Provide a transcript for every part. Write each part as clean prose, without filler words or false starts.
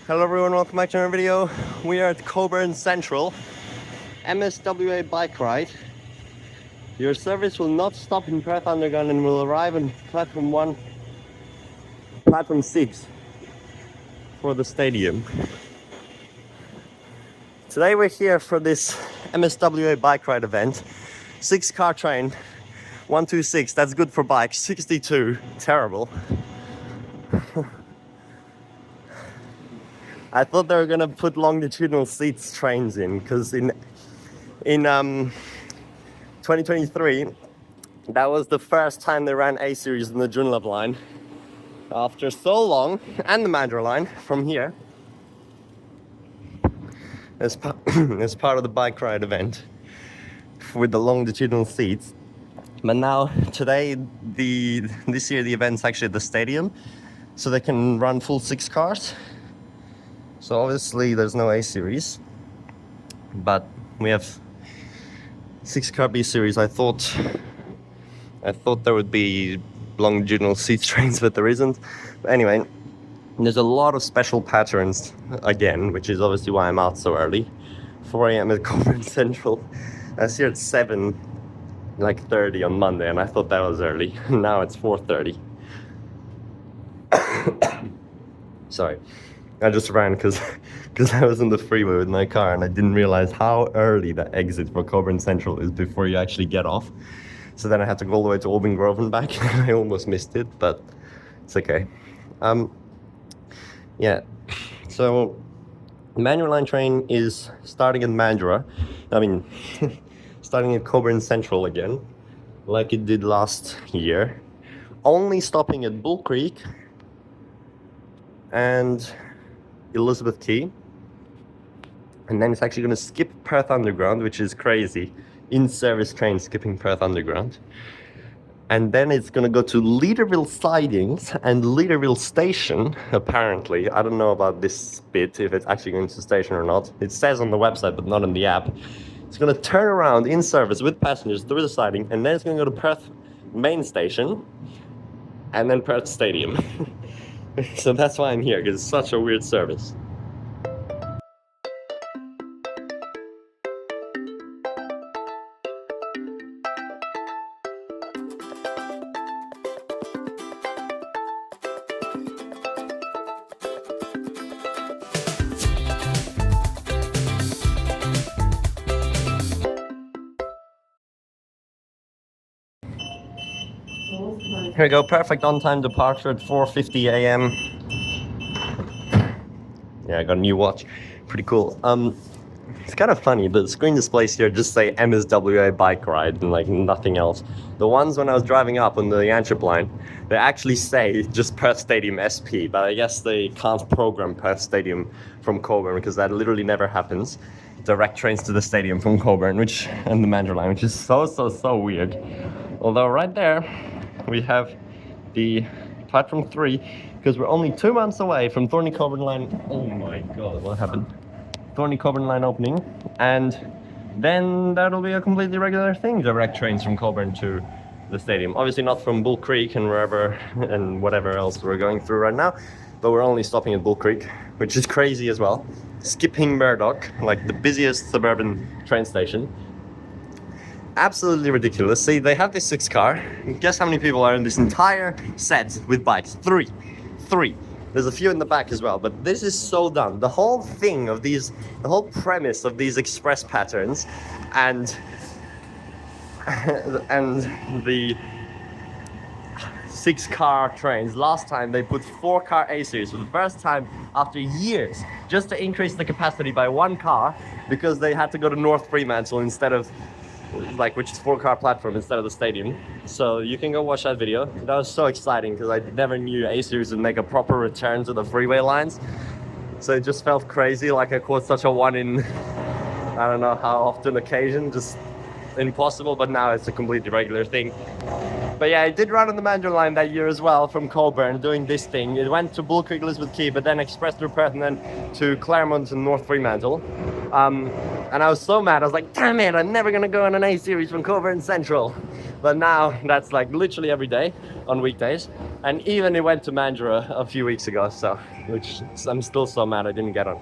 Hello everyone, welcome back to another video. We are at Cockburn Central, MSWA bike ride. Your service will not stop in Perth Underground and will arrive on platform 1, platform 6 for the stadium. Today we're here for this MSWA bike ride event. 6-car train, 126, that's good for bikes. 62, terrible. I thought they were gonna put longitudinal seats trains in, because in 2023, that was the first time they ran A series in the Joondalup line after so long, and the Mandurah Line from here as part of the bike ride event with the longitudinal seats. But now today, this year the event's actually at the stadium, so they can run full 6 cars. So obviously there's no A series, but we have 6-car B series. I thought there would be longitudinal seats trains, but there isn't. But anyway, there's a lot of special patterns again, which is obviously why I'm out so early. 4 a.m. at Cockburn Central. I was here at 7:30 on Monday, and I thought that was early. Now it's 4:30. Sorry. I just ran because I was on the freeway with my car and I didn't realize how early the exit for Cockburn Central is before you actually get off. So then I had to go all the way to Auburn Grove and back. I almost missed it, but it's okay. Yeah, so Mandurah Line train is starting at Mandurah. Starting at Cockburn Central again, like it did last year. Only stopping at Bull Creek and Elizabeth Quay, and then it's actually going to skip Perth Underground, which is crazy. In-service train skipping Perth Underground, and then it's going to go to Leederville Sidings and Leederville Station. Apparently, I don't know about this bit, if it's actually going to the station or not. It says on the website, but not on the app. It's going to turn around in service with passengers through the siding, and then it's going to go to Perth main station, and then Perth Stadium. So that's why I'm here, because it's such a weird service. Here we go, perfect on-time departure at 4:50 a.m. Yeah, I got a new watch. Pretty cool. It's kind of funny, the screen displays here just say MSWA bike ride and like nothing else. The ones when I was driving up on the Yanchep line, they actually say just Perth Stadium SP, but I guess they can't program Perth Stadium from Cockburn because that literally never happens. Direct trains to the stadium from Cockburn, and the Mandurah Line, which is so weird. Although right there, we have the platform 3, because we're only 2 months away from Thorny Cockburn Line. Oh my god, what happened? Thorny Cockburn Line opening, and then that'll be a completely regular thing, direct trains from Cockburn to the stadium. Obviously not from Bull Creek and wherever and whatever else we're going through right now, but we're only stopping at Bull Creek, which is crazy as well. Skipping Murdoch, like the busiest suburban train station. Absolutely ridiculous. See, they have this 6-car. Guess how many people are in this entire set with bikes? Three. There's a few in the back as well, but this is so dumb. The whole thing of the whole premise of these express patterns and the 6-car trains. Last time they put 4-car A series for the first time after years, just to increase the capacity by 1 car, because they had to go to North Fremantle instead of which is 4-car platform instead of the stadium. So you can go watch that video. That was so exciting because I never knew A series would make a proper return to the freeway lines. So it just felt crazy, like I caught such a one in I don't know how often occasion, just impossible, but now it's a completely regular thing. But yeah, it did run on the Mandurah Line that year as well from Cockburn, doing this thing. It went to Bull Creek, Elizabeth Quay, but then express through Perth and then to Claremont and North Fremantle. And I was so mad, I was like, damn it, I'm never gonna go on an A series from Cockburn Central. But now that's like literally every day on weekdays. And even it went to Mandurah a few weeks ago, so which I'm still so mad I didn't get on.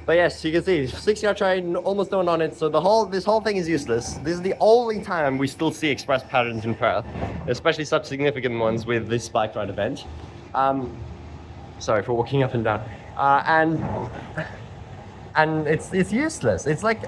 But yes, you can see 6-car train, almost no one on it. So this whole thing is useless. This is the only time we still see express patterns in Perth, especially such significant ones with this bike ride event. Sorry for walking up and down. And it's useless. It's like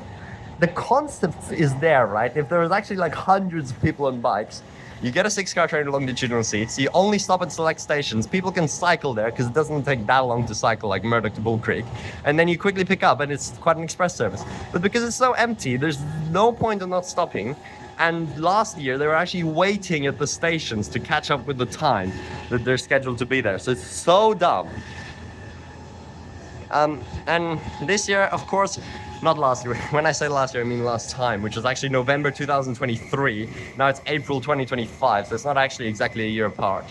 the concept is there, right? If there was actually like hundreds of people on bikes, you get a 6-car train with longitudinal seats, you only stop at select stations, people can cycle there because it doesn't take that long to cycle like Murdoch to Bull Creek, and then you quickly pick up and it's quite an express service. But because it's so empty, there's no point in not stopping. And last year they were actually waiting at the stations to catch up with the time that they're scheduled to be there. So it's so dumb. And this year, of course, not last year. When I say last year, I mean last time, which was actually November 2023. Now it's April 2025, so it's not actually exactly a year apart.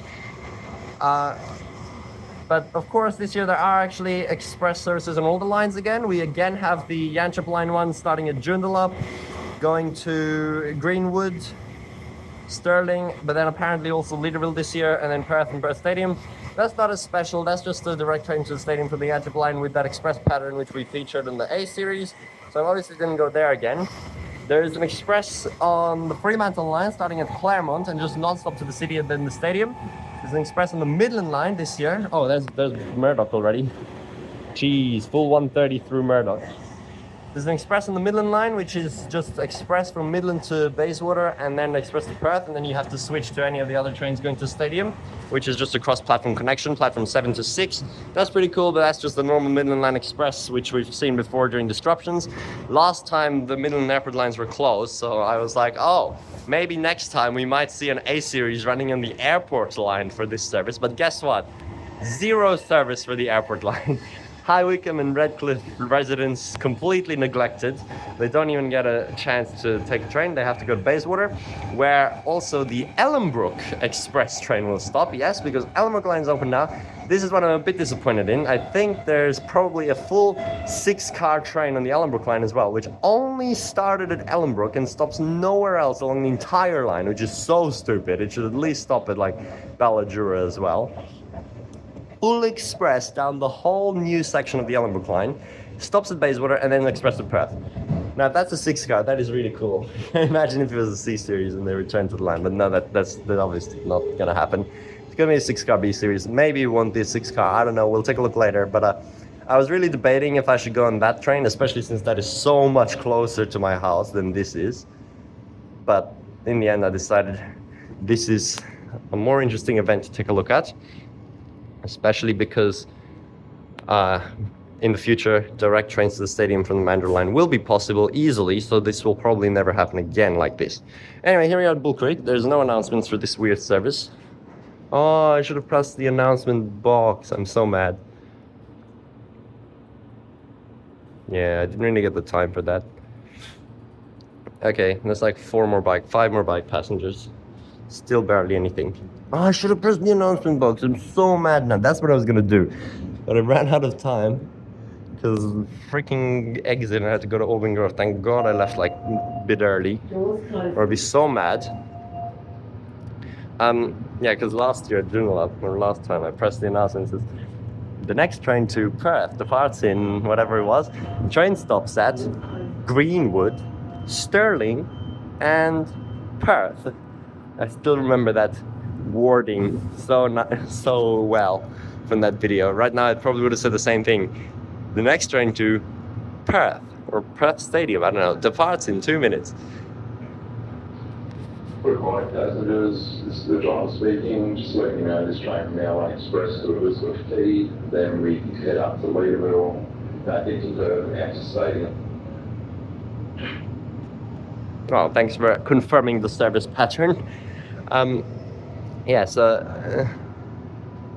But of course, this year there are actually express services on all the lines again. We again have the Yanchep Line 1 starting at Joondalup, going to Greenwood, Stirling, but then apparently also Leederville this year, and then Perth and Perth Stadium. That's not as special, that's just a direct train to the stadium from the Yanchep line with that express pattern which we featured in the A series. So I obviously didn't go there again. There's an express on the Fremantle line starting at Claremont and just non-stop to the city and then the stadium. There's an express on the Midland Line this year. Oh, there's Murdoch already. Jeez, full 130 through Murdoch. There's an express on the Midland Line, which is just express from Midland to Bayswater and then express to Perth, and then you have to switch to any of the other trains going to the stadium, which is just a cross-platform connection, platform 7 to 6. That's pretty cool, but that's just the normal Midland Line Express, which we've seen before during disruptions. Last time the Midland Airport lines were closed, so I was like, oh, maybe next time we might see an A series running on the airport line for this service, but guess what? Zero service for the airport line. High Wycombe and Redcliffe residents completely neglected. They don't even get a chance to take a train. They have to go to Bayswater, where also the Ellenbrook Express train will stop. Yes, because Ellenbrook Line is open now. This is what I'm a bit disappointed in. I think there's probably a full 6-car train on the Ellenbrook Line as well, which only started at Ellenbrook and stops nowhere else along the entire line, which is so stupid. It should at least stop at like Balladura as well. Full express down the whole new section of the Ellenbrook Line, stops at Bayswater and then express to Perth. Now if that's a 6-car, that is really cool. Imagine if it was a C series and they returned to the line, but no, that's obviously not gonna happen. It's gonna be a 6-car B series. Maybe it won't be a 6-car, I don't know, we'll take a look later, but I was really debating if I should go on that train, especially since that is so much closer to my house than this is. But in the end I decided this is a more interesting event to take a look at. Especially because in the future, direct trains to the stadium from the Mandurah Line will be possible easily, so this will probably never happen again like this. Anyway, here we are at Bull Creek. There's no announcements for this weird service. Oh, I should have pressed the announcement box. I'm so mad. Yeah, I didn't really get the time for that. Okay, there's like 5 more bike passengers. Still barely anything. Oh, I should have pressed the announcement box. I'm so mad now. That's what I was gonna do. But I ran out of time because freaking exit and I had to go to Open Grove. Thank God I left like a bit early. Or I'd be so mad. Yeah, because last year at Joondalup, or last time I pressed the announcement, says the next train to Perth departs in whatever it was. The train stops at Greenwood, Stirling, and Perth. I still remember that wording so well from that video. Right now, I probably would have said the same thing. The next train to Perth, or Perth Stadium, I don't know, departs in 2 minutes. Good morning, passengers. This is the driver speaking. Just letting you know this train from our Line Express to Burswood Park. Then we head up to Leederville, back into Perth and out to Stadium. Oh, thanks for confirming the service pattern. Yeah, so...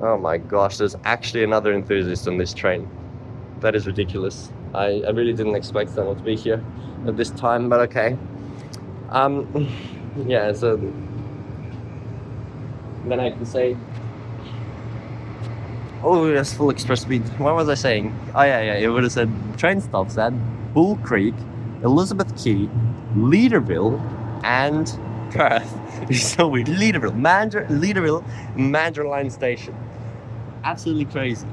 oh my gosh, there's actually another enthusiast on this train. That is ridiculous. I really didn't expect someone to be here at this time, but okay. Yeah, so... then I can say... oh, yes, full express speed. What was I saying? Oh yeah, it would have said train stops at Bull Creek, Elizabeth Quay, Leederville, and Perth. It's so weird. Leederville, Mandurah Line Station. Absolutely crazy.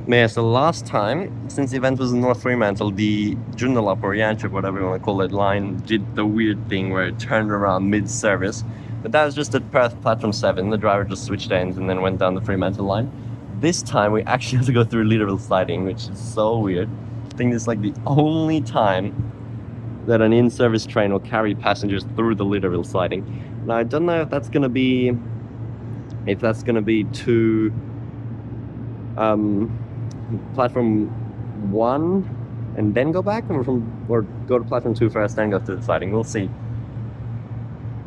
Yeah, so last time, since the event was in North Fremantle, the Joondalup or Yanchep, whatever you want to call it, line did the weird thing where it turned around mid-service. But that was just at Perth Platform 7. The driver just switched ends and then went down the Fremantle line. This time we actually have to go through Leederville Siding, which is so weird. I think this is like the only time that an in-service train will carry passengers through the Leederville Siding. Now I don't know if that's gonna be to platform 1 and then go back, or go to platform 2 first then go through the siding. We'll see.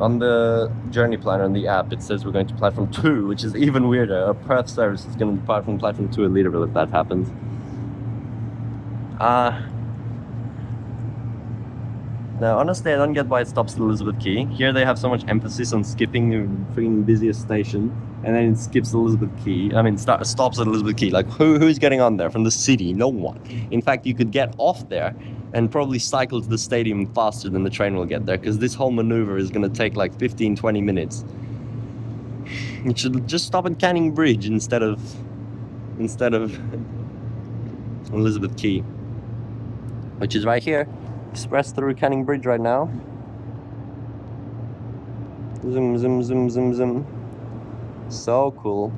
On the journey planner on the app it says we're going to platform 2, which is even weirder. A Perth service is going to depart from platform 2 at Leederville if that happens. Now honestly I don't get why it stops at Elizabeth Quay. Here they have so much emphasis on skipping the freaking busiest station, and then it skips Elizabeth Quay. I mean, stops at Elizabeth Quay. Like, who's getting on there from the city? No one. In fact, you could get off there and probably cycle to the stadium faster than the train will get there, because this whole maneuver is going to take like 15-20 minutes. It should just stop at Canning Bridge instead of Elizabeth Quay, which is right here. Express through Canning Bridge right now. Zoom, zoom, zoom, zoom, zoom. So cool.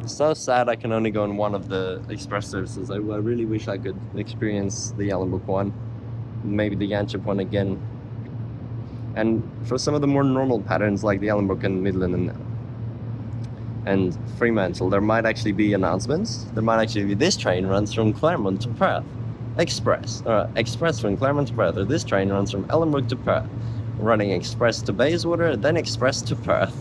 So sad I can only go on one of the express services. I really wish I could experience the Ellenbrook one, maybe the Yanchep one again. And for some of the more normal patterns like the Ellenbrook and Midland and Fremantle, there might actually be announcements. There might actually be this train runs from Claremont to Perth. Express from Claremont to Perth, or this train runs from Ellenbrook to Perth, running express to Bayswater, then express to Perth.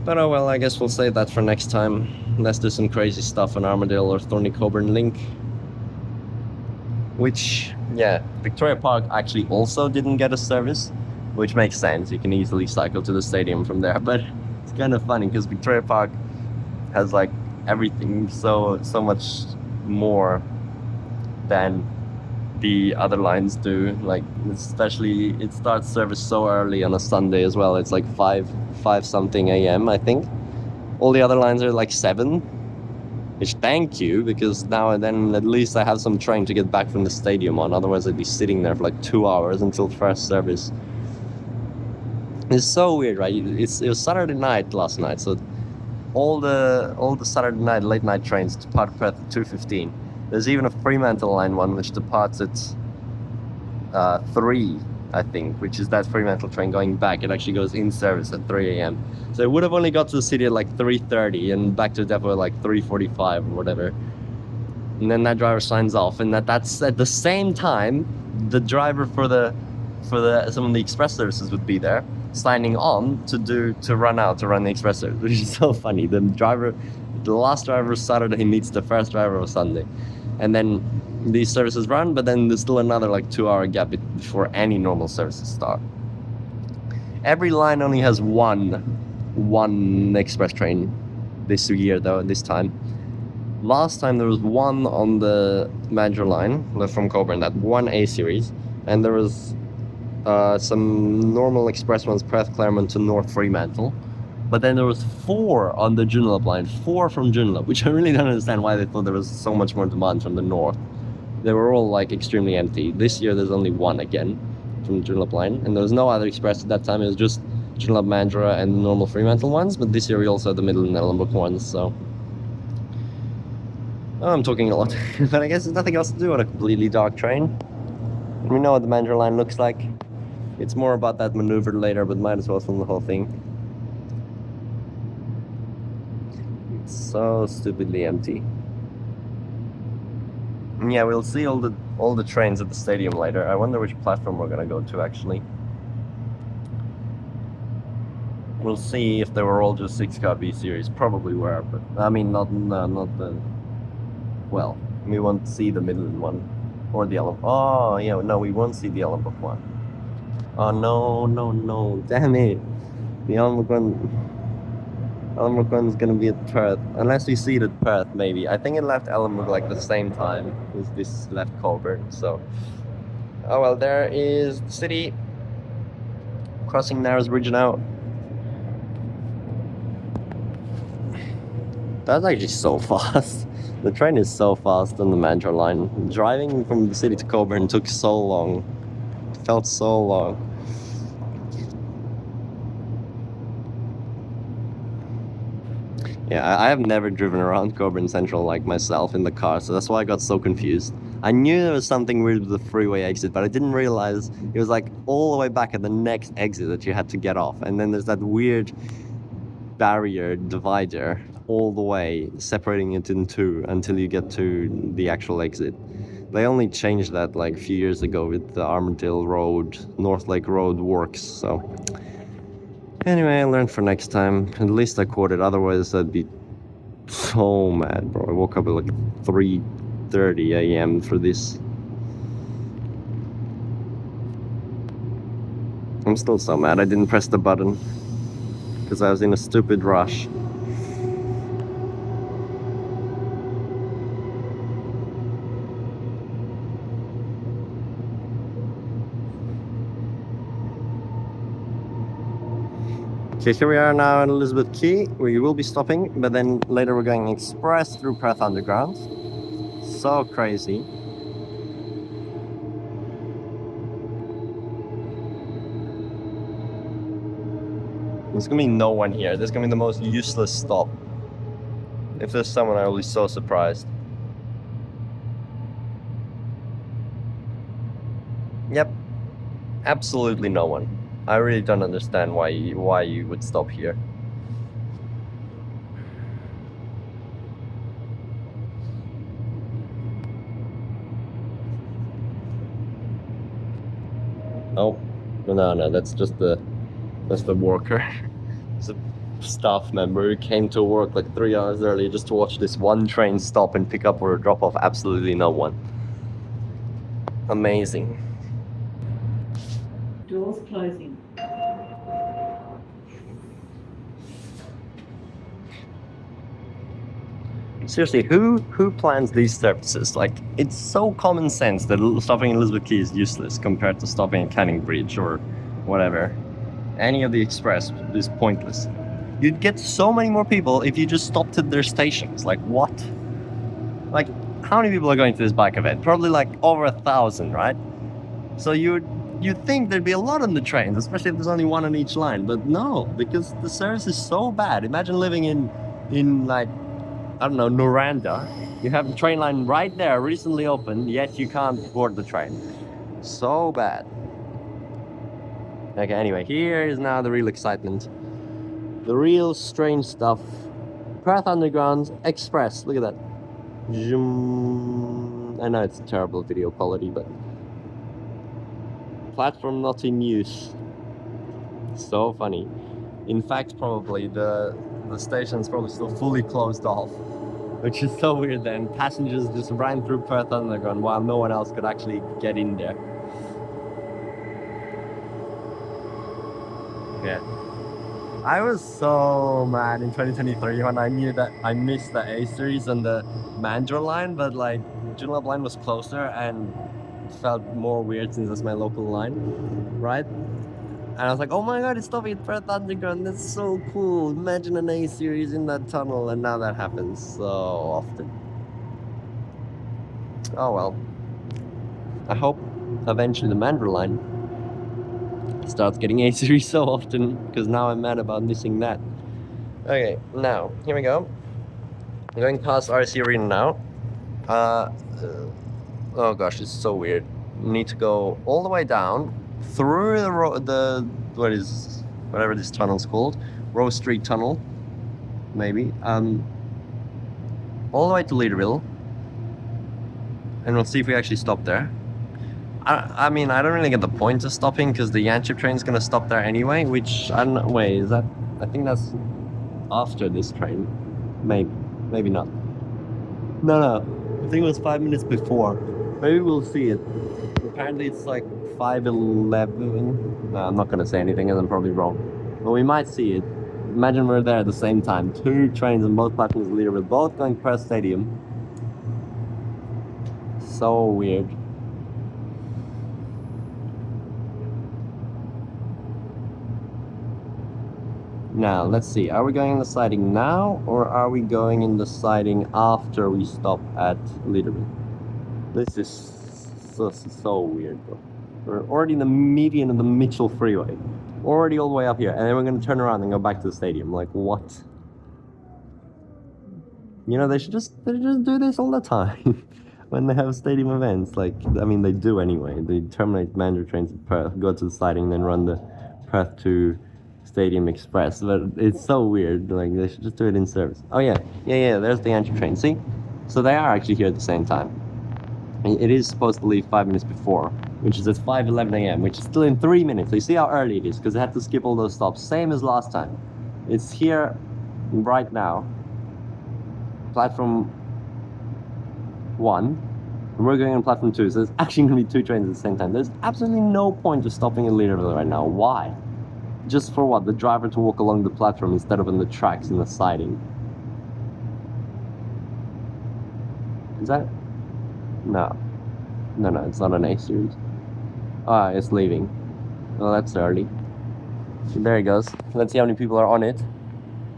But oh well, I guess we'll save that for next time. Let's do some crazy stuff on Armadale or Thorney Cockburn link. Which, yeah, Victoria Park actually also didn't get a service, which makes sense. You can easily cycle to the stadium from there, but it's kind of funny because Victoria Park has like everything so much more than the other lines do. Like, especially it starts service so early on a Sunday as well. It's like 5 something a.m. I think. All the other lines are like 7, which thank you, because now and then at least I have some train to get back from the stadium on. Otherwise I'd be sitting there for like 2 hours until first service. It's so weird, right? It was Saturday night last night, so all the Saturday night late night trains depart Perth at 2:15. There's even a Fremantle line one which departs at 3, I think, which is that Fremantle train going back. It actually goes in service at 3 a.m. So it would have only got to the city at like 3:30 and back to the depot at like 3:45 or whatever. And then that driver signs off, and that's at the same time the driver for some of the express services would be there, signing on to run the express service, which is so funny. The last driver of Saturday meets the first driver of Sunday, and then these services run, but then there's still another like 2-hour gap before any normal services start. Every line only has one express train this year though, this time. Last time there was one on the Mandurah Line from Cockburn, that one A series, and there was some normal express ones, Perth, Claremont to North Fremantle. But then there was 4 on the Joondalup line, 4 from Joondalup, which I really don't understand why they thought there was so much more demand from the north. They were all like extremely empty. This year there's only 1 again from the Joondalup line, and there was no other express at that time. It was just Joondalup, Mandurah and the normal Fremantle ones, but this year we also had the Midland and Ellenbrook ones, so... Oh, I'm talking a lot, but I guess there's nothing else to do on a completely dark train. And we know what the Mandurah line looks like. It's more about that maneuver later, but might as well film the whole thing. It's so stupidly empty. And yeah, we'll see all the trains at the stadium later. I wonder which platform we're gonna go to actually. We'll see if they were all just 6-car B series. Probably were, but I mean not the. Well, we won't see the Midland one. Or the Ellenbrook. Oh, yeah, no, we won't see the Ellenbrook one. Oh, no. Damn it. The Ellenbrook one's gonna be at Perth. Unless we see it at Perth, maybe. I think it left Ellenbrook like the same time as this left Cockburn, so. Oh well, there is the city. Crossing Narrows Bridge now. That's actually so fast. The train is so fast on the Mandurah Line. Driving from the city to Cockburn took so long. It felt so long. Yeah, I have never driven around Cockburn Central like myself in the car, so that's why I got so confused. I knew there was something weird with the freeway exit, but I didn't realize it was like all the way back at the next exit that you had to get off. And then there's that weird barrier divider all the way, separating it in two until you get to the actual exit. They only changed that like a few years ago with the Armadale Road, North Lake Road works, so... Anyway, I learned for next time. At least I caught it, otherwise I'd be so mad, bro. I woke up at like 3:30 a.m. for this. I'm still so mad I didn't press the button because I was in a stupid rush. Okay, here we are now in Elizabeth Quay, where you will be stopping, but then later we're going express through Perth Underground. So crazy. There's gonna be no one here. There's gonna be the most useless stop. If there's someone, I will be so surprised. Yep, absolutely no one. I really don't understand why you would stop here. Oh, no, that's the worker. It's a staff member who came to work like 3 hours early just to watch this one train stop and pick up or drop off absolutely no one. Amazing. Doors closing. Seriously, who plans these services? Like, it's so common sense that stopping in Elizabeth Quay is useless compared to stopping at Canning Bridge or whatever. Any of the express is pointless. You'd get so many more people if you just stopped at their stations. Like, what? Like, how many people are going to this bike event? Probably like over 1,000, right? So you'd think there'd be a lot on the trains, especially if there's only one on each line. But no, because the service is so bad. Imagine living in like, I don't know, Noranda. You have the train line right there, recently opened, yet you can't board the train. So bad. Okay, anyway, here is now the real excitement. The real strange stuff. Perth Underground Express. Look at that. Zoom. I know it's terrible video quality, but... Platform not in use. So funny. In fact, probably the station's probably still fully closed off, which is so weird then. Passengers just ran through Perth Underground while no one else could actually get in there. Yeah. I was so mad in 2023 when I knew that I missed the A series on the Mandurah Line, but like Joondalup Line was closer and it felt more weird since it's my local line, right? And I was like, oh my god, it's stopping at Perth Underground, that's so cool. Imagine an A series in that tunnel, and now that happens so often. Oh well. I hope eventually the Mandurah Line starts getting A series so often, because now I'm mad about missing that. Okay, now, here we go. I'm going past RC Arena now. Oh gosh, it's so weird. You need to go all the way down through whatever this tunnel's called, Rose Street Tunnel, maybe, all the way to Leederville, and we'll see if we actually stop there. I mean, I don't really get the point of stopping because the Yanchep train's gonna stop there anyway, which, I don't know, wait, is that, I think that's after this train, maybe not. No, I think it was 5 minutes before. Maybe we'll see it. Apparently it's like 5:11. No, I'm not gonna say anything, as I'm probably wrong. But we might see it. Imagine we're there at the same time. 2 trains on both platforms of Leederville, both going to Perth Stadium. So weird. Now, let's see. Are we going in the siding now, or are we going in the siding after we stop at Leederville? This is so weird, bro. We're already in the median of the Mitchell Freeway. Already all the way up here, and then we're going to turn around and go back to the stadium. Like, what? You know, they should just do this all the time. When they have stadium events. Like, I mean, they do anyway. They terminate Mandurah trains at Perth, go to the siding, then run the Perth to Stadium Express. But it's so weird. Like, they should just do it in service. Oh yeah, there's the Yanchep train. See? So they are actually here at the same time. It is supposed to leave 5 minutes before, which is at 5:11 a.m., which is still in 3 minutes. So you see how early it is, because I had to skip all those stops. Same as last time. It's here right now. Platform 1, and we're going on platform 2, so there's actually going to be 2 trains at the same time. There's absolutely no point of stopping in Leederville right now. Why? Just for what? The driver to walk along the platform instead of on the tracks in the siding. Is that? No, it's not an A series. Ah, it's leaving. Well, that's early. There it goes. Let's see how many people are on it.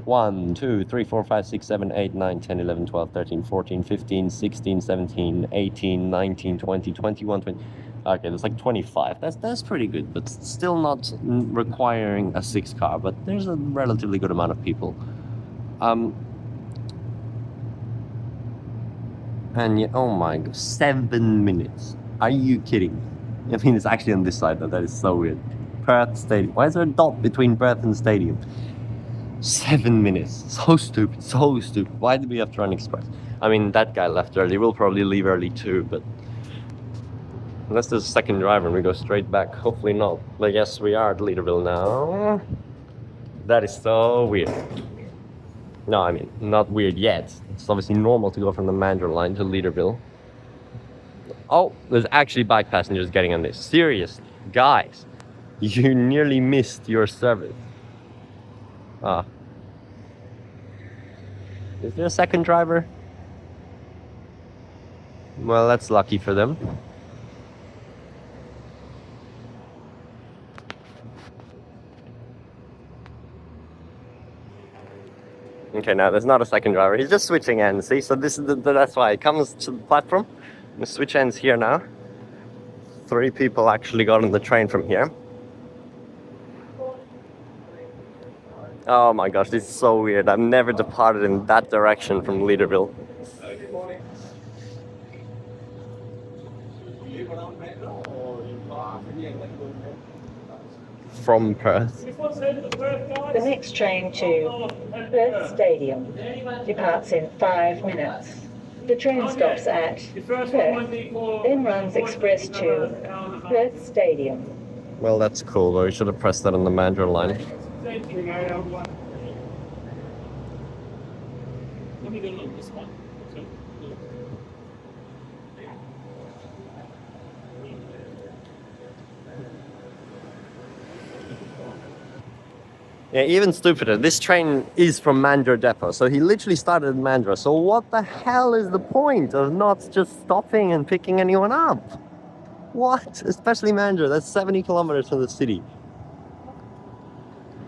1, 2, 3, 4, 5, 6, 7, 8, 9, 10, 11, 12, 13, 14, 15, 16, 17, 18, 19, 20, 21, 20. Okay, there's like 25. That's pretty good, but still not requiring a 6 car, but there's a relatively good amount of people. And yet, oh my god, 7 minutes. Are you kidding? I mean, it's actually on this side though. That is so weird. Perth Stadium. Why is there a dot between Perth and Stadium? 7 minutes. So stupid. So stupid. Why did we have to run express? I mean, that guy left early. We'll probably leave early too, but unless there's a second driver and we go straight back. Hopefully not. But yes, we are at Leederville now. That is so weird. No, I mean, not weird yet. It's obviously normal to go from the Mandurah Line to Leederville. Oh, there's actually bike passengers getting on this. Seriously, guys, you nearly missed your service. Ah. Is there a second driver? Well, that's lucky for them. Okay, now there's not a second driver. He's just switching ends. See, so this is that's why it comes to the platform. The switch ends here now. 3 people actually got on the train from here. Oh my gosh, this is so weird. I've never departed in that direction from Leederville. From Perth. The next train to Perth Stadium departs in 5 minutes. The train stops at Perth, then runs express to Perth Stadium. Well, that's cool, though. You should have pressed that on the Mandurah Line. Yeah, even stupider. This train is from Mandurah Depot, so he literally started at Mandurah. So what the hell is the point of not just stopping and picking anyone up? What? Especially Mandurah, that's 70 kilometers from the city.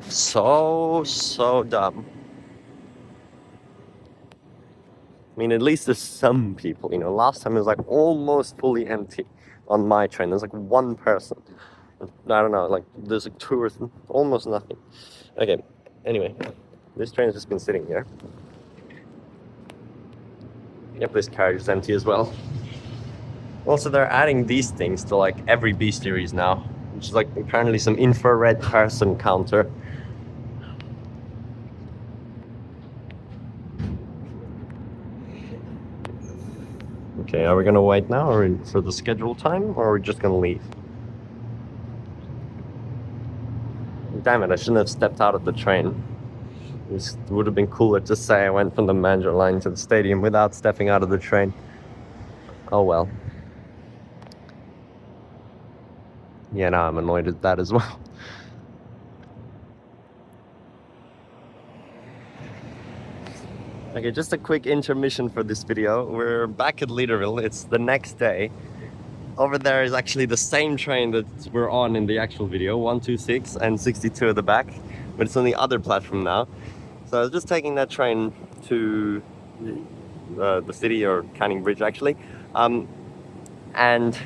So dumb. I mean, at least there's some people, you know. Last time it was like almost fully empty on my train. There's like 1 person. I don't know, like there's like 2 or almost nothing. Okay, anyway, this train has just been sitting here. Yep, this carriage is empty as well. Also, they're adding these things to like every B series now, which is like apparently some infrared person counter. Okay, are we gonna wait now or for the scheduled time, or are we just gonna leave? Damn it, I shouldn't have stepped out of the train. It would have been cooler to say I went from the Mandurah Line to the stadium without stepping out of the train. Oh well. yeah, now I'm annoyed at that as well. Okay, just a quick intermission for this video. We're back at Leederville. It's the next day. Over there is actually the same train that we're on in the actual video, 126 and 62 at the back, but it's on the other platform now. So I was just taking that train to the city, or Canning Bridge actually, and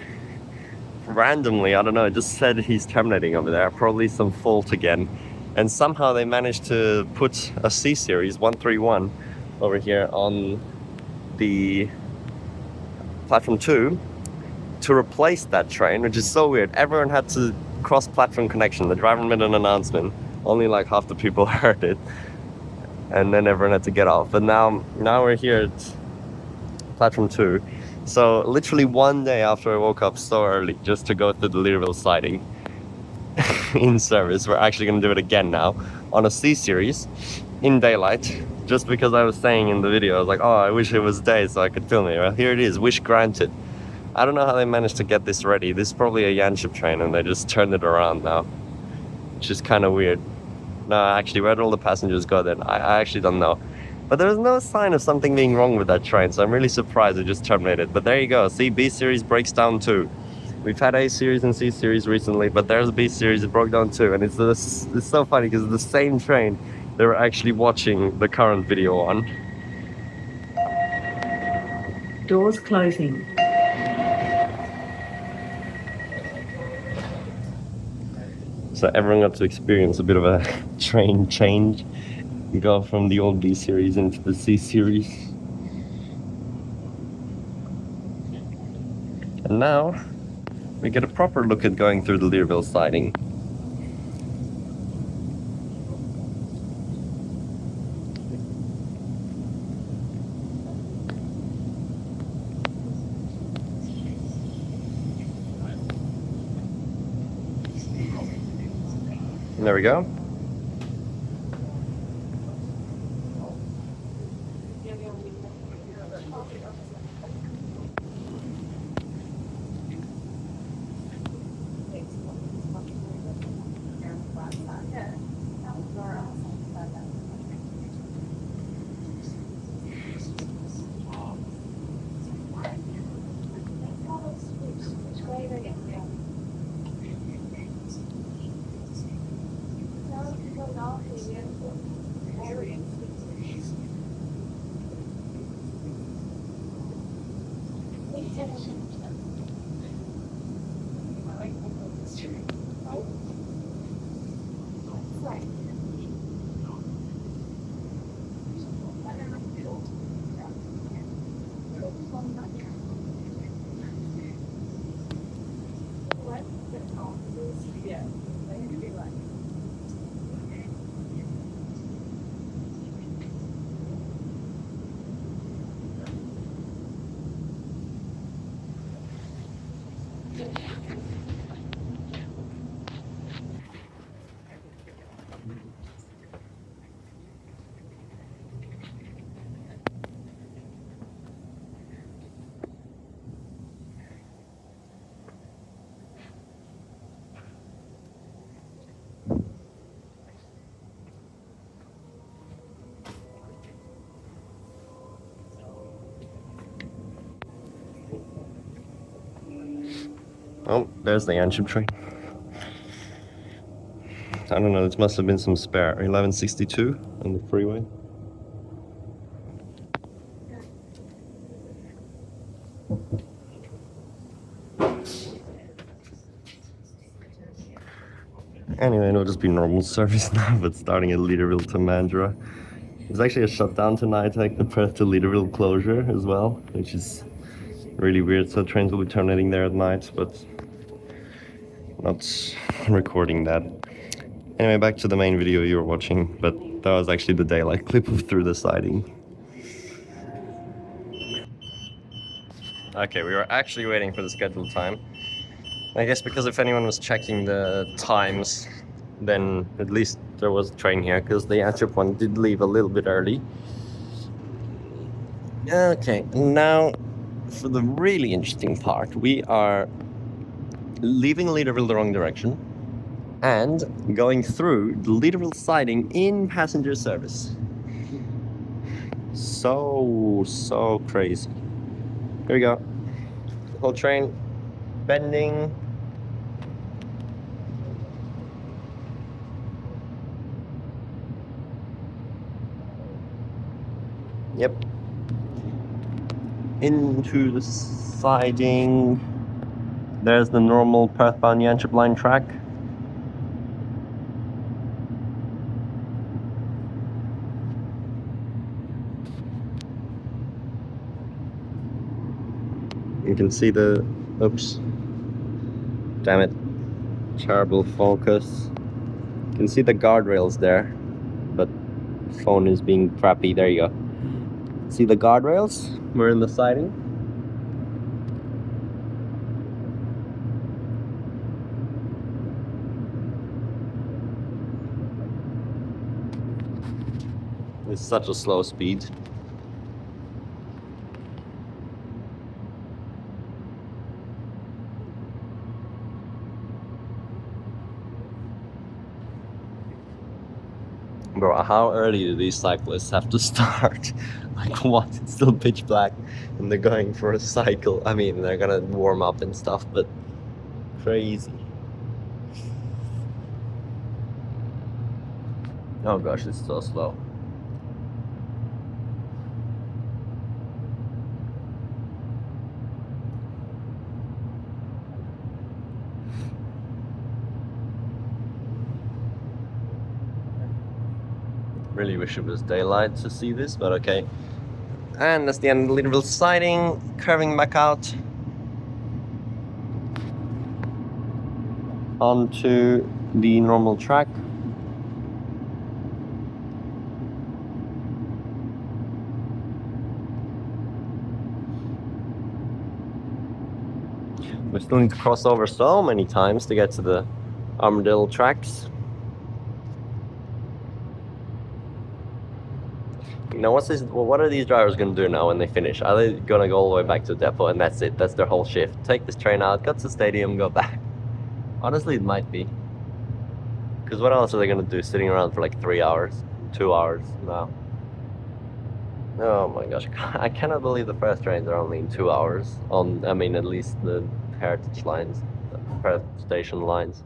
randomly, I don't know, it just said he's terminating over there, probably some fault again, and somehow they managed to put a C series 131 over here on the platform 2 to replace that train, which is so weird. Everyone had to cross platform connection. The driver made an announcement, only like half the people heard it, and then everyone had to get off. But now we're here at platform 2. So literally one day after I woke up so early just to go to the Leederville siding in service, we're actually going to do it again now on a C series in daylight, just because I was saying in the video, I was like, oh, I wish it was day so I could film it. Well, here it is, wish granted. I don't know how they managed to get this ready. This is probably a Yanchep train and they just turned it around now, which is kind of weird. No, actually, where did all the passengers go then? I actually don't know. But there was no sign of something being wrong with that train, so I'm really surprised it just terminated. But there you go, see, B series breaks down too. We've had A series and C series recently, but there's a B series, it broke down too. And it's so funny because it's the same train they were actually watching the current video on. Doors closing. So everyone got to experience a bit of a train change. We go from the old B series into the C series. And now we get a proper look at going through the Leederville siding. And there we go. Oh, there's the Yanchep train. I don't know, this must have been some spare. 1162 on the freeway. Anyway, it'll just be normal service now, but starting at Leederville to Mandurah. There's actually a shutdown tonight, like the Perth to Leederville closure as well, which is really weird. So trains will be terminating there at night, but not recording that. Anyway, back to the main video you were watching, but that was actually the daylight clip of through the siding. Okay, we were actually waiting for the scheduled time. I guess because if anyone was checking the times, then at least there was a train here, because the Yanchep one did leave a little bit early. Okay, now for the really interesting part, we are leaving Leederville the wrong direction and going through the Leederville siding in passenger service. So crazy. Here we go. The whole train bending. Yep. Into the siding. There's the normal Perth bound Yanchep line track. You can see the, oops, damn it, terrible focus. You can see the guardrails there, but the phone is being crappy. There you go. See the guardrails? We're in the siding. It's such a slow speed. Bro, how early do these cyclists have to start? Like what? It's still pitch black and they're going for a cycle. I mean, they're gonna warm up and stuff, but crazy. Oh gosh, it's so slow. Really wish it was daylight to see this, but okay. And that's the end of the Leederville siding, curving back out onto the normal track. We still need to cross over so many times to get to the Armadillo tracks. You know, what are these drivers going to do now when they finish? Are they going to go all the way back to the depot and that's it? That's their whole shift. Take this train out, go to the stadium, go back. Honestly, it might be. Because what else are they going to do? Sitting around for like 3 hours? 2 hours? No. Oh my gosh. I cannot believe the first trains are only in 2 hours. I mean, at least the heritage lines, the Perth Station lines.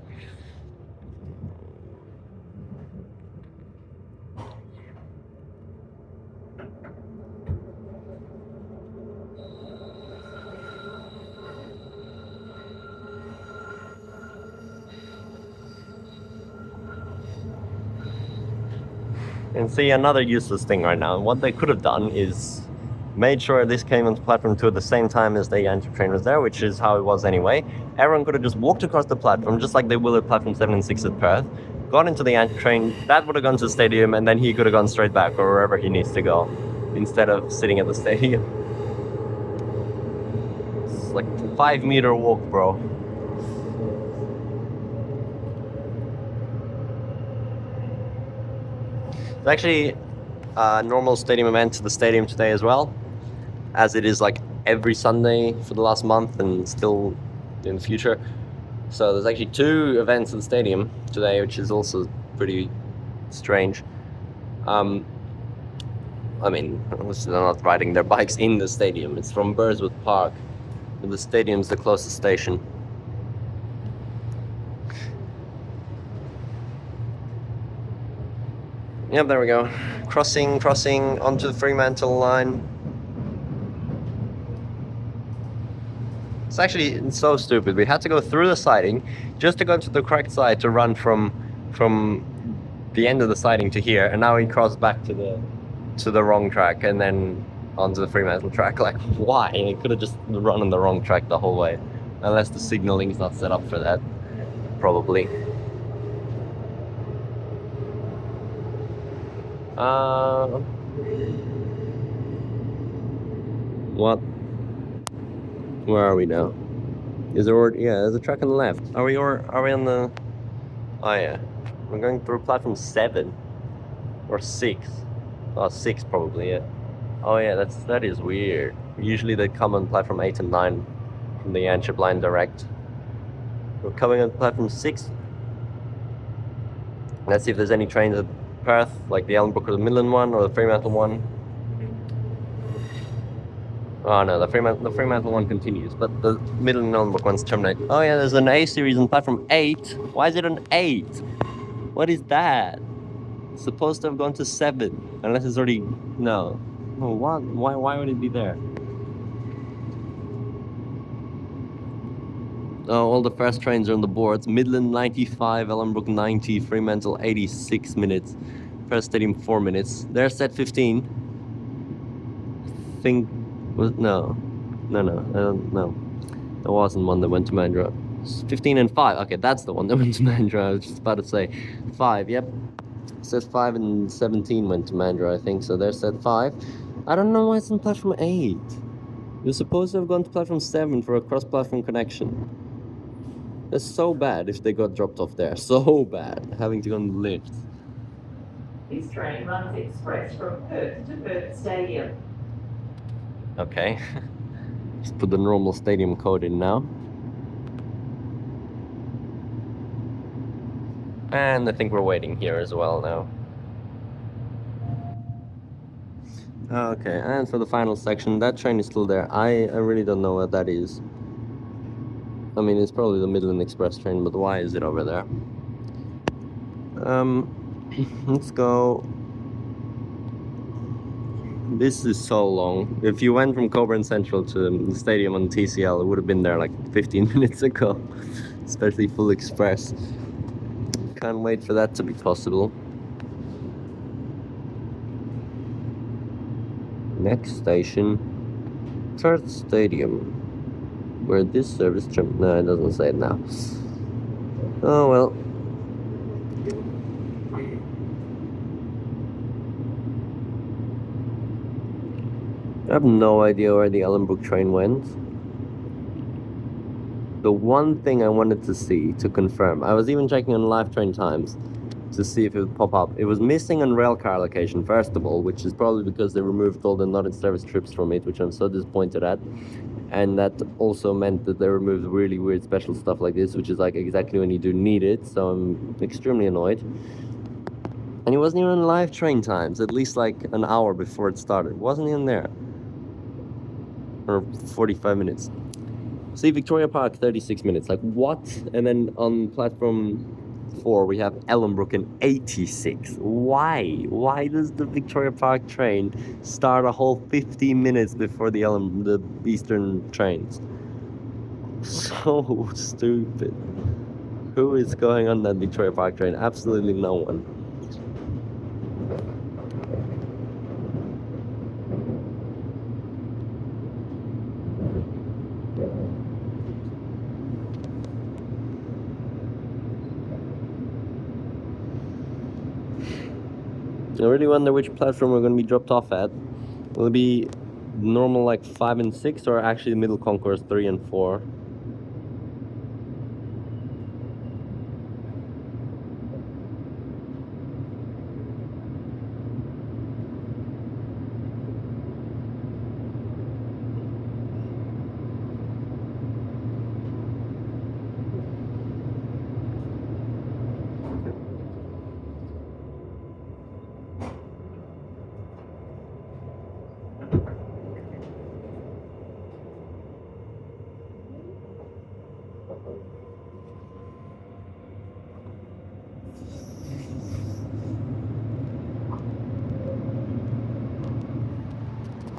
And see, another useless thing right now. What they could have done is made sure this came onto platform 2 at the same time as the Yanchep train was there, which is how it was anyway. Everyone could have just walked across the platform, just like they will at platform 7 and 6 at Perth, got into the Yanchep train, that would have gone to the stadium, and then he could have gone straight back or wherever he needs to go, instead of sitting at the stadium. It's like a 5-meter walk, bro. It's actually a normal stadium event to the stadium today as well, as it is like every Sunday for the last month and still in the future. So there's actually 2 events at the stadium today, which is also pretty strange. I mean, they're not riding their bikes in the stadium. It's from Burswood Park, and the stadium's the closest station. Yep, there we go. Crossing onto the Fremantle line. It's actually so stupid. We had to go through the siding just to go to the correct side to run from the end of the siding to here, and now we crossed back to the wrong track and then onto the Fremantle track. Like, why? It could have just run on the wrong track the whole way, unless the signaling's not set up for that, probably. What? Where are we now? Is there? Yeah, there's a track on the left. Are we on the? Oh yeah, we're going through platform 7 or 6. Oh, 6 probably. Yeah. Oh yeah, that is weird. Usually they come on platform 8 and 9 from the Yanchep line direct. We're coming on platform 6. Let's see if there's any trains at Perth, like the Ellenbrook or the Midland one, or the Fremantle one. Oh no, the Fremantle one continues, but the Midland and Ellenbrook one's terminated. Oh yeah, there's an A series on platform 8. Why is it an 8? What is that? It's supposed to have gone to 7, unless it's already... No. Oh, what? Why would it be there? Oh, all the first trains are on the boards. Midland 95, Ellenbrook 90, Fremantle 86 minutes. Perth Stadium 4 minutes. They're set 15. I think... No. No. There wasn't one that went to Mandurah. 15 and 5. Okay, that's the one that went to Mandurah. I was just about to say 5. Yep. Set 5 and 17 went to Mandurah, I think. So they're set 5. I don't know why it's on platform 8. You're supposed to have gone to platform 7 for a cross-platform connection. That's so bad if they got dropped off there. So bad. Having to go on the lift. This train runs express from Perth to Perth Stadium. Okay. Just put the normal stadium code in now. And I think we're waiting here as well now. Okay, and for the final section, that train is still there. I really don't know what that is. I mean, it's probably the Midland Express train, but why is it over there? Let's go. This is so long. If you went from Cockburn Central to the stadium on TCL, it would have been there like 15 minutes ago. Especially full express. Can't wait for that to be possible. Next station, Perth Stadium. Where this service trim... No, it doesn't say it now. Oh well. I have no idea where the Ellenbrook train went. The one thing I wanted to see, to confirm, I was even checking on live train times to see if it would pop up. It was missing on railcar location, first of all, which is probably because they removed all the not in service trips from it, which I'm so disappointed at. And that also meant that they removed really weird special stuff like this, which is like exactly when you do need it, so I'm extremely annoyed. And it wasn't even on live train times, at least like an hour before it started. It wasn't even there. Or 45 minutes. See, Victoria Park, 36 minutes. Like, what? And then on platform 4, we have Ellenbrook in 86. Why? Why does the Victoria Park train start a whole 15 minutes before the Eastern trains? So stupid. Who is going on that Victoria Park train? Absolutely no one. I really wonder which platform we're going to be dropped off at. Will it be normal like 5 and 6 or actually the middle concourse 3 and 4?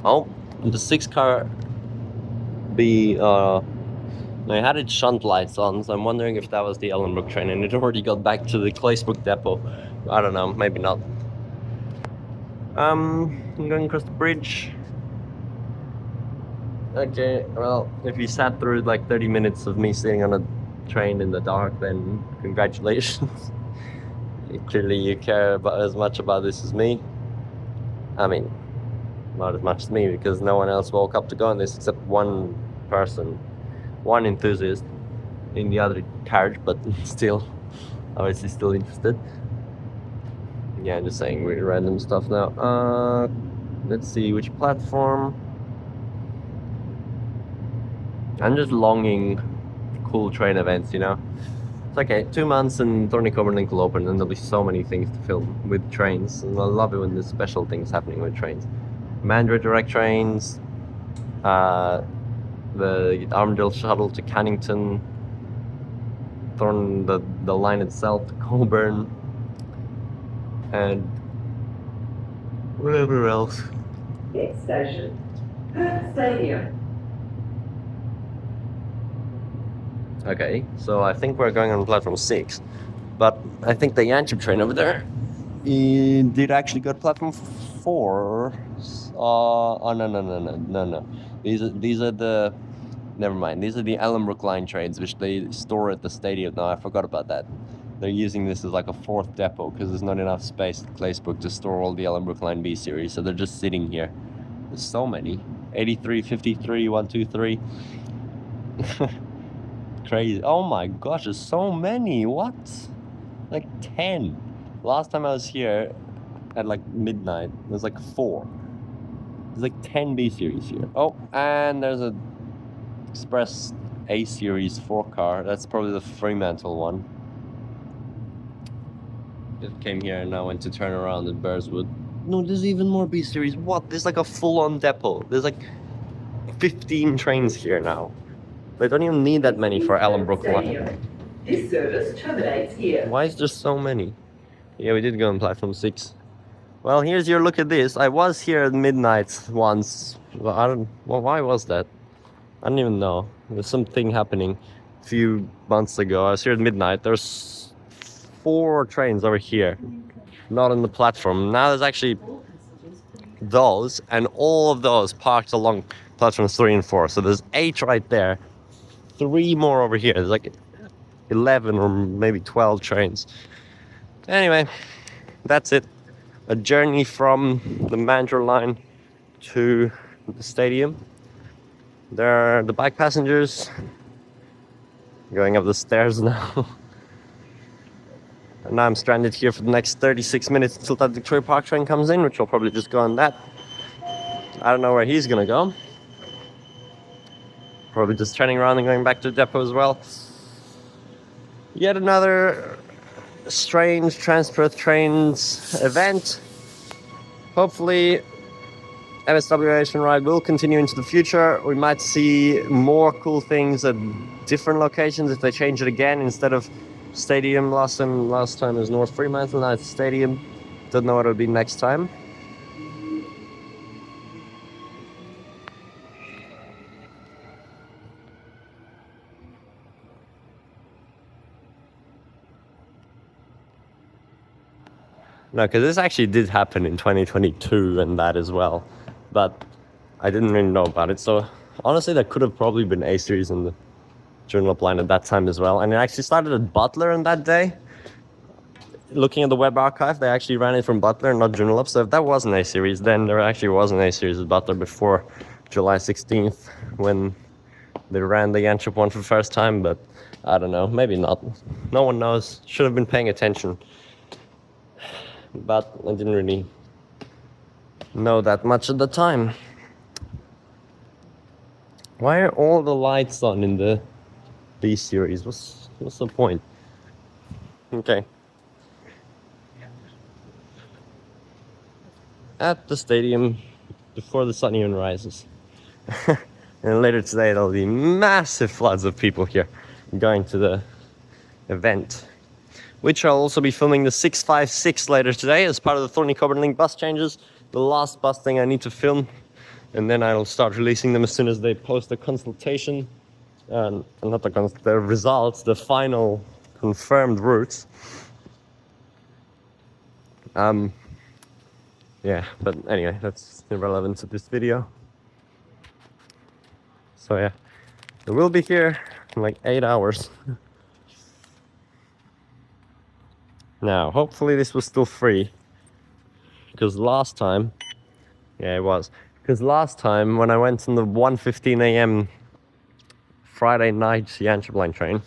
Oh, the 6 car I had its shunt lights on, so I'm wondering if that was the Ellenbrook train and it already got back to the Claysbrook depot. I don't know, maybe not. I'm going across the bridge. Okay, well, if you sat through like 30 minutes of me sitting on a train in the dark, then congratulations. Clearly you care about as much about this as me. I mean, not as much as me, because no one else woke up to go on this except one person, one enthusiast in the other carriage, but still, obviously still interested. Yeah, I'm just saying really random stuff now. Let's see, which platform? I'm just longing cool train events, you know. It's okay, 2 months and Cockburn Link will open and there'll be so many things to film with trains. And I love it when there's special things happening with trains. Mandurah direct trains, the Armadale shuttle to Cannington, the line itself to Cockburn, and whatever else. Next station, Perth Stadium. Okay, so I think we're going on platform 6, but I think the Yanchep train over there did actually go to platform 4. No. These are the, never mind. These are the Ellenbrook Line trains, which they store at the stadium. No, I forgot about that. They're using this as like a 4th depot because there's not enough space at Claysbrook to store all the Ellenbrook Line B series, so they're just sitting here. There's so many. 83, 53, 123. Crazy. Oh my gosh, there's so many. What? Like 10. Last time I was here at like midnight, there's like 4. There's like 10 B series here. Oh, and there's a Express A series 4 car. That's probably the Fremantle one. It came here and now went to turn around at Burswood. No, there's even more B series. What? There's like a full-on depot. There's like 15 trains here now. They don't even need that many for Ellenbrook Line. This service terminates here. Why is there so many? Yeah, we did go on platform 6. Well, here's your look at this. I was here at midnight once. Well, why was that? I don't even know. There's something happening a few months ago. I was here at midnight. There's 4 trains over here, not on the platform. Now there's actually those, and all of those parked along platforms 3 and 4. So there's 8 right there. 3 more over here. There's like 11 or maybe 12 trains. Anyway, that's it. A journey from the Mandurah Line to the stadium. There are the bike passengers going up the stairs now. And now I'm stranded here for the next 36 minutes until that Victoria Park train comes in, which I'll probably just go on that. I don't know where he's gonna go. Probably just turning around and going back to the depot as well. Yet another strange Transperth Trains event. Hopefully MSWA Ocean Ride will continue into the future. We might see more cool things at different locations if they change it again. Instead of stadium, last time it was North Fremantle, now it's stadium. Don't know what it'll be next time. No, because this actually did happen in 2022 and that as well, but I didn't really know about it. So honestly, there could have probably been A series in the Joondalup line at that time as well. And it actually started at Butler on that day. Looking at the web archive, they actually ran it from Butler, not Joondalup. So if that was an A series, then there actually was an A series at Butler before July 16th when they ran the Yanchep one for the first time. But I don't know, maybe not. No one knows. Should have been paying attention. But I didn't really know that much at the time. Why are all the lights on in the B series? What's the point? Okay. At the stadium before the sun even rises. And later today there'll be massive floods of people here going to the event, which I'll also be filming the 656 later today as part of the Cockburn Link bus changes. The last bus thing I need to film, and then I'll start releasing them as soon as they post the consultation, not the results, the final confirmed routes. Yeah, but anyway, that's irrelevant to this video. So yeah, we'll be here in like 8 hours. Now, hopefully this was still free, because last time, yeah, it was. Because last time when I went on the 1:15 a.m. Friday night Yanchep line train,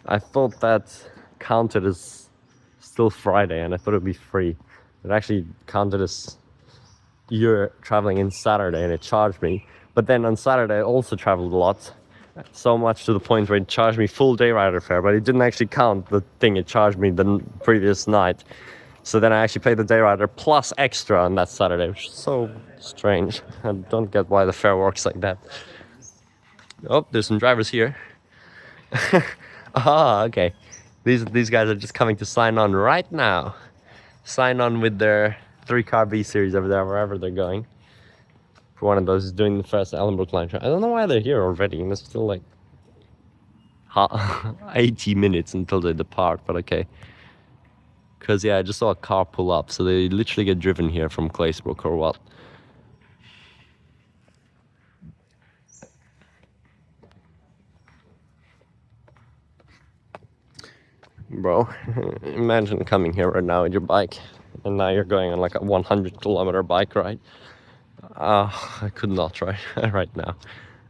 I thought that counted as still Friday, and I thought it would be free. It actually counted as you're traveling in Saturday, and it charged me. But then on Saturday I also traveled a lot, So much to the point where it charged me full day rider fare, but it didn't actually count the thing it charged me the previous night. So then I actually paid the day rider plus extra on that Saturday, which is so strange. I don't get why the fare works like that. Oh, there's some drivers here. Ah, okay. These guys are just coming to sign on right now. Sign on with their 3-car B series over there, wherever they're going. For one of those is doing the first Ellenbrook Line. I don't know why they're here already. And it's still like 80 minutes until they depart, but okay. Because, yeah, I just saw a car pull up, so they literally get driven here from Claysbrook or what. Bro, imagine coming here right now with your bike, and now you're going on like a 100-kilometer bike ride. I could not try right now.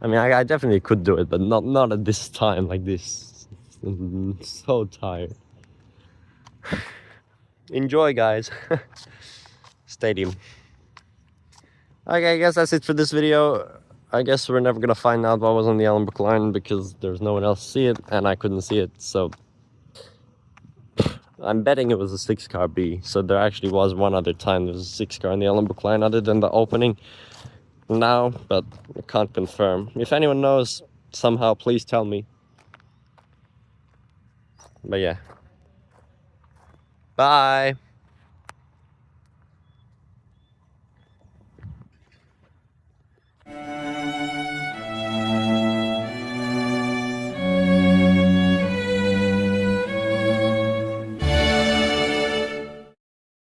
I mean, I definitely could do it, but not at this time like this. I'm so tired. Enjoy, guys. Stadium. Okay, I guess that's it for this video. I guess we're never gonna find out what was on the Ellenbrook Line because there's no one else to see it, and I couldn't see it, so I'm betting it was a 6-car B. So there actually was one other time there was a 6-car on the Ellenbrook Line other than the opening now, but I can't confirm. If anyone knows somehow, please tell me. But yeah. Bye.